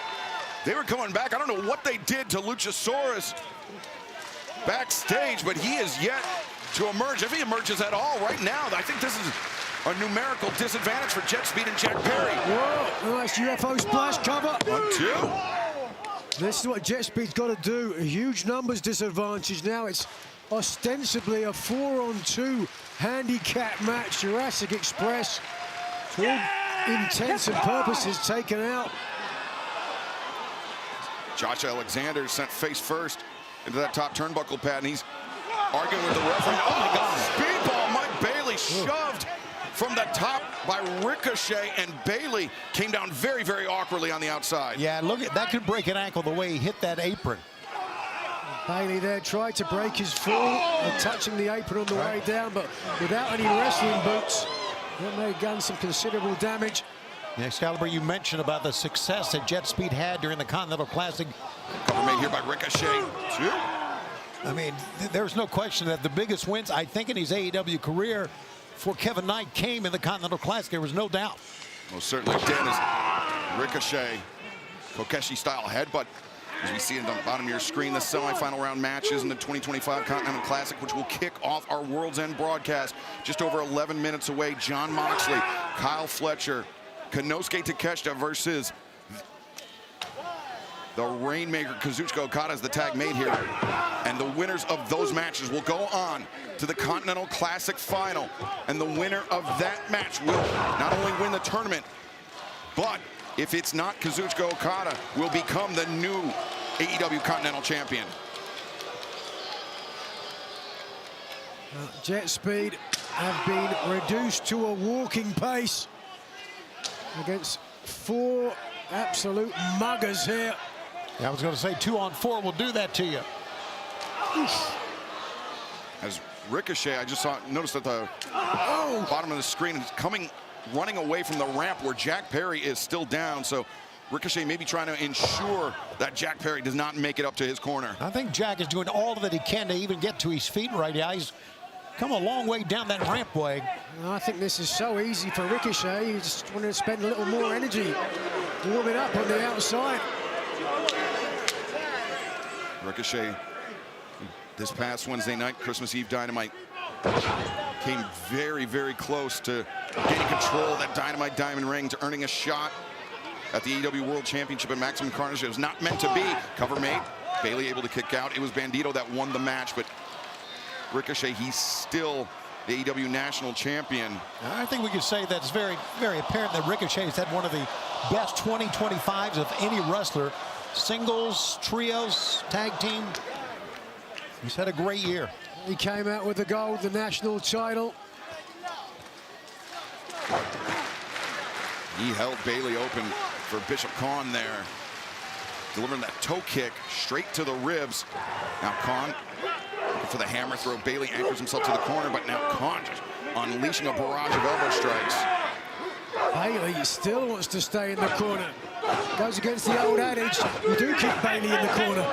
They were coming back. I don't know what they did to Luchasaurus backstage, but he is yet to emerge. If he emerges at all right now, I think this is a numerical disadvantage for Jet Speed and Jack Perry. Whoa, nice UFO splash cover. 1, 2. This is what Jet Speed's got to do. A huge numbers disadvantage now. It's ostensibly a 4-on-2 handicap match. Jurassic Express, to all intents and purposes, taken out. Josh Alexander sent face first into that top turnbuckle pad, and he's arguing with the referee. Oh my God! Speedball Mike Bailey shoved from the top by Ricochet, and Bailey came down very, very awkwardly on the outside. Yeah, look at that, could break an ankle the way he hit that apron. Bailey there tried to break his fall, touching the apron on the way down, but without any wrestling boots, that may have done some considerable damage. Yeah, Excalibur, you mentioned about the success that Jet Speed had during the Continental Classic. Cover made here by Ricochet. 2. I mean, there's no question that the biggest wins, I think, in his AEW career for Kevin Knight came in the Continental Classic. There was no doubt. Most certainly did, as Ricochet, Kokeshi-style headbutt. As we see in the bottom of your screen, the semifinal round matches in the 2025 Continental Classic, which will kick off our World's End broadcast just over 11 minutes away. Jon Moxley, Kyle Fletcher, Konosuke Takeshita versus the Rainmaker, Kazuchika Okada, is the tag made here. And the winners of those matches will go on to the Continental Classic final. And the winner of that match will not only win the tournament, but if it's not Kazuchika Okada, will become the new AEW Continental Champion. Jet Speed have been reduced to a walking pace against 4 absolute muggers here. Yeah, I was going to say 2-on-4 will do that to you. As Ricochet, I just noticed at the bottom of the screen, is running away from the ramp where Jack Perry is still down. So Ricochet may be trying to ensure that Jack Perry does not make it up to his corner. I think Jack is doing all that he can to even get to his feet right now. He's come a long way down that rampway. I think this is so easy for Ricochet. You just want to spend a little more energy warming up on the outside. Ricochet, this past Wednesday night, Christmas Eve Dynamite, came very, very close to getting control of that Dynamite Diamond Ring, to earning a shot at the AEW World Championship at Maximum Carnage. It was not meant to be. Cover made. Bailey able to kick out. It was Bandido that won the match, but Ricochet, he's still the AEW National Champion. I think we could say that's very, very apparent that Ricochet has had one of the best 20-25s of any wrestler. Singles, trios, tag team. He's had a great year. He came out with the gold, the national title. He held Bailey open for Bishop Khan there, delivering that toe kick straight to the ribs. Now Khan for the hammer throw. Bailey anchors himself to the corner, but now Khan just unleashing a barrage of elbow strikes. Bailey still wants to stay in the corner. Goes against the old adage, you do keep Bailey in the corner.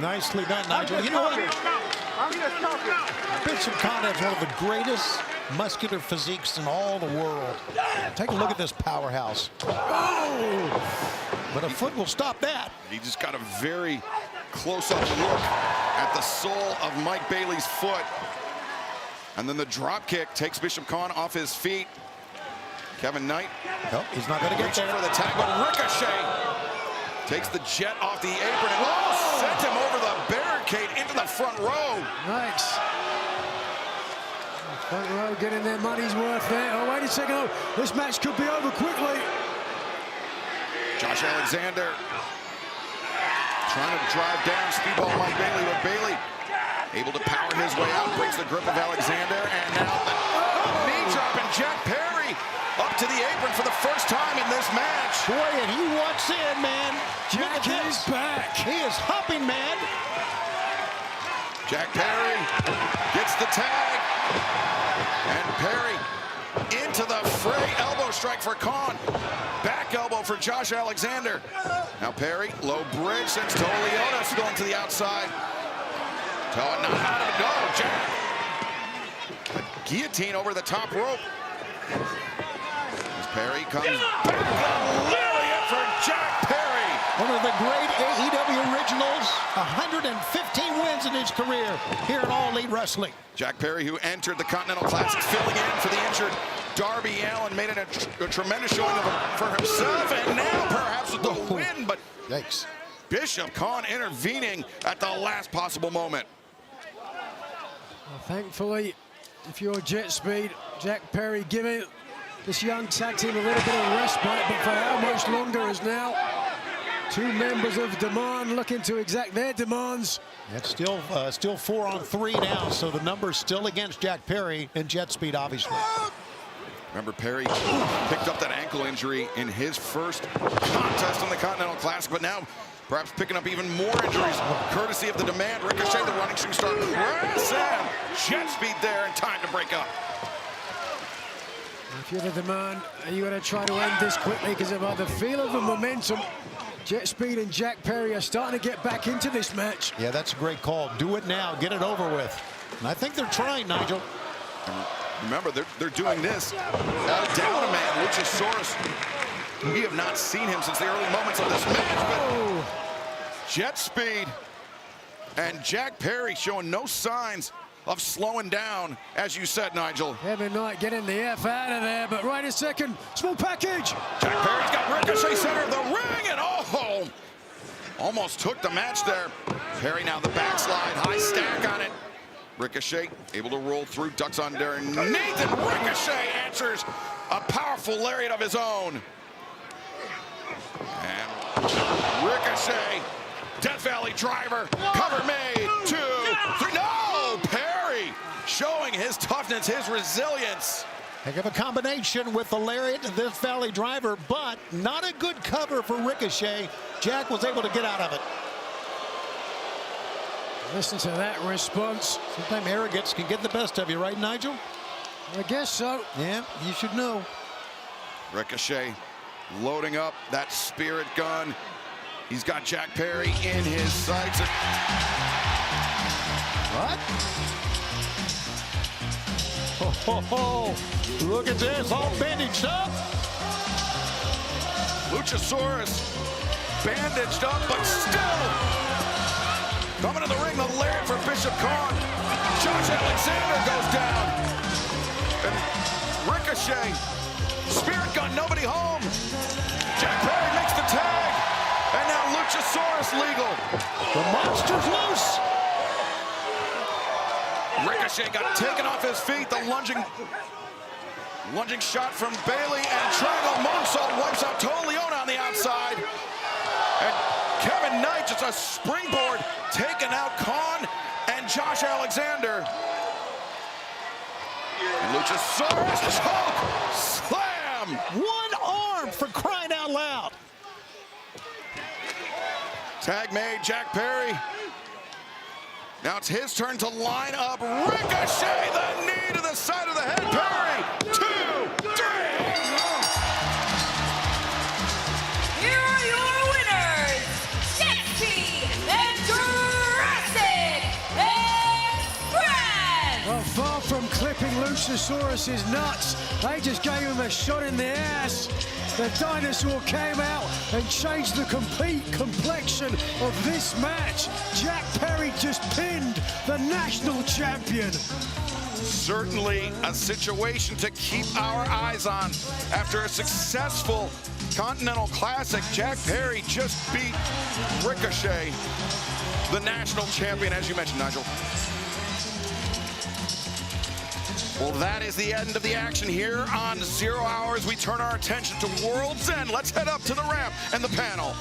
Nicely done, Nigel. You know what? Bishop Khan has one of the greatest muscular physiques in all the world. Take a look at this powerhouse. Oh! But a foot will stop that. He just got a very close-up look at the sole of Mike Bailey's foot. And then the drop kick takes Bishop Khan off his feet. Kevin Knight. Nope, he's not going to get there. For the tag, but Ricochet takes the jet off the apron and sent him over the barricade into the front row. Nice. Front row getting their money's worth there. Oh, wait a second. Oh, this match could be over quickly. Josh Alexander trying to drive down speedball Mike Bailey, but Bailey able to power his way out, breaks the grip of Alexander, and now the knee drop, and Jack Perry up to the apron for the first time in this match. Boy, and he walks in, man. Jack is back. He is hopping, man. Jack Perry gets the tag, and Perry into the fray. Elbow strike for Khan. Back elbow for Josh Alexander. Now Perry, low bridge, sends to Leonis going to the outside. Toe not out of it. No, Jack. A guillotine over the top rope. As Perry comes back. A lariat for Jack Perry. One of the great AEW originals. 115 wins in his career here in All Elite Wrestling. Jack Perry, who entered the Continental Classic, filling in for the injured Darby Allin, made it a tremendous showing for himself, and now perhaps with the win, but yikes. Bishop Khan intervening at the last possible moment. Well, thankfully, if you're Jet Speed, Jack Perry giving this young tag team a little bit of respite, but for how much longer is now? Two members of Demand looking to exact their demands. It's still 4-on-3 now, so the number's still against Jack Perry and Jet Speed, obviously. Remember, Perry picked up that ankle injury in his first contest in the Continental Classic, but now perhaps picking up even more injuries, courtesy of the Demand. Ricochet, the running shooting star, press and Jet Speed there in time to break up. If you're the Demand, are you going to try to end this quickly because of the feel of the momentum? Jet Speed and Jack Perry are starting to get back into this match. Yeah, that's a great call. Do it now. Get it over with. And I think they're trying, Nigel. Remember, they're doing this all down a man, Luchasaurus. We have not seen him since the early moments of this match, but Jet Speed and Jack Perry showing no signs of slowing down, as you said, Nigel. Kevin Knight getting the F out of there, but right a second, small package. Jack Perry's got Ricochet center of the ring, and oh, almost took the match there. Perry now the backslide, high stack on it. Ricochet able to roll through, ducks under Nathan. Ricochet answers a powerful lariat of his own. And Ricochet, Death Valley driver, cover made, 2, 3, no! Perry showing his toughness, his resilience. Heck of a combination with the lariat and this Valley driver, but not a good cover for Ricochet. Jack was able to get out of it. Listen to that response. Sometimes arrogance can get the best of you, right, Nigel? I guess so. Yeah, you should know. Ricochet loading up that spirit gun. He's got Jack Perry in his sights. What? Look at this, all bandaged up. Luchasaurus bandaged up, but still coming to the ring, the lariat for Bishop Khan. Josh Alexander goes down. And Ricochet, Spirit Gun, nobody home. Jack Perry makes the tag. And now Luchasaurus legal. The monster's loose. Ricochet got taken off his feet. The lunging shot from Bailey, and triangle moonsault wipes out Leone on the outside. And Kevin Knight, just a springboard, taking out Khan and Josh Alexander. And Luchasaurus choke slam. One arm, for crying out loud. Tag made, Jack Perry. Now it's his turn to line up. Ricochet, the knee to the side of the head. Perry, 2, 3. Here are your winners, Sexy and Jurassic Express! Well, far from clipping Luchasaurus's nuts, they just gave him a shot in the ass. The dinosaur came out and changed the complete complexion of this match. Jack Perry just pinned the national champion. Certainly a situation to keep our eyes on. After a successful Continental Classic, Jack Perry just beat Ricochet, the national champion, as you mentioned, Nigel. Well, that is the end of the action here on 0 Hours. We turn our attention to World's End. Let's head up to the ramp and the panel.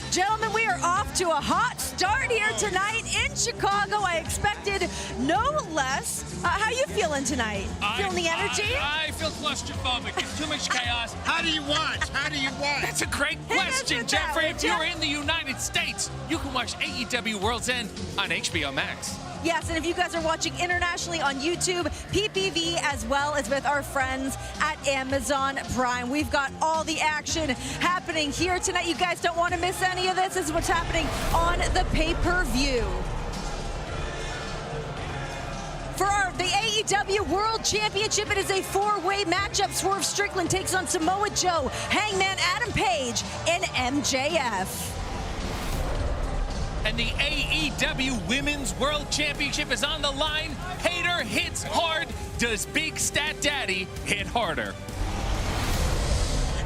Gentlemen, we are off to a hot start here tonight in Chicago. I expected no less. How you feeling tonight? Feeling the energy? I feel claustrophobic. It's too much chaos. How do you watch? How do you watch? That's a great question, Jeffrey. If you're in the United States, you can watch AEW World's End on HBO MAX. Yes, and if you guys are watching internationally on YouTube, PPV, as well as with our friends at Amazon Prime, we've got all the action happening here tonight. You guys don't want to miss any of this. This is what's happening on the pay-per-view. For the AEW World Championship, it is a four-way matchup. Swerve Strickland takes on Samoa Joe, Hangman Adam Page, and MJF. And the AEW Women's World Championship is on the line. Hater hits hard. Does Big Stat Daddy hit harder?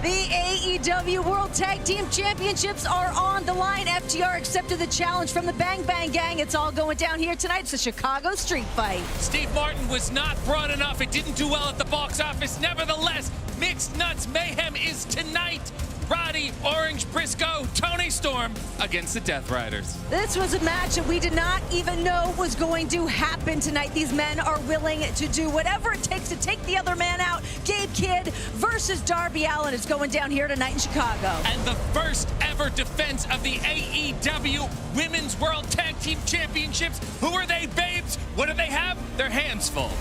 The AEW World Tag Team Championships are on the line. FTR accepted the challenge from the Bang Bang Gang. It's all going down here tonight. It's a Chicago street fight. Steve Martin was not broad enough. It didn't do well at the box office. Nevertheless, Mixed Nuts Mayhem is tonight. Roddy, Orange Briscoe, Tony Storm against the Death Riders. This was a match that we did not even know was going to happen tonight. These men are willing to do whatever it takes to take the other man out. Gabe Kidd versus Darby Allin is going down here tonight in Chicago. And the first ever defense of the AEW Women's World Tag Team Championships. Who are they, babes? What do they have? Their hands full.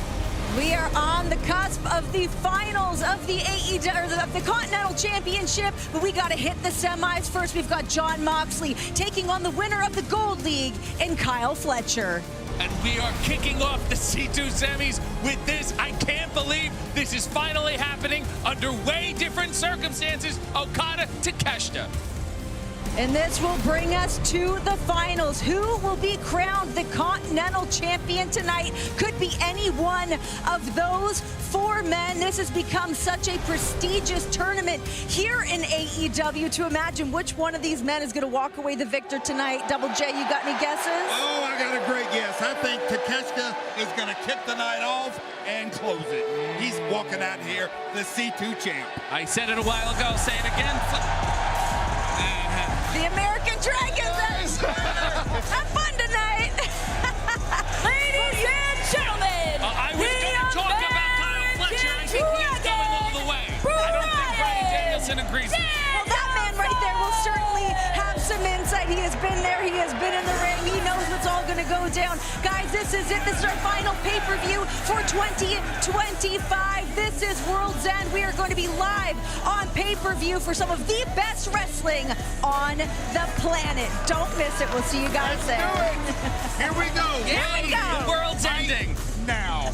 We are on the cusp of the finals of the AEW, of the Continental Championship, but we got to hit the semis first. We've got Jon Moxley taking on the winner of the Gold League in Kyle Fletcher. And we are kicking off the C2 semis with this. I can't believe this is finally happening under way different circumstances. Okada to Keshta. And this will bring us to the finals. Who will be crowned the Continental Champion tonight? Could be any one of those four men. This has become such a prestigious tournament here in AEW to imagine which one of these men is going to walk away the victor tonight. Double J, you got any guesses? Oh, I got a great guess. I think Takeshita is going to kick the night off and close it. He's walking out here, the C2 champ. I said it a while ago. Say it again. The American Dragons. Have fun tonight. Ladies and gentlemen. I was going to talk about Kyle Fletcher. I think he's going all the way. I don't think Bryan Danielson agrees. Well, that man right there will certainly have some insight. He has been there. He has been in the ring. He knows what's all going to go down. Guys, this is it. This is our final pay-per-view for 2025. This is World's End. We are going to be live on pay-per-view for some of the best wrestling on the planet. Don't miss it. We'll see you guys there. Here we go. Here we go. The world's ending. Now.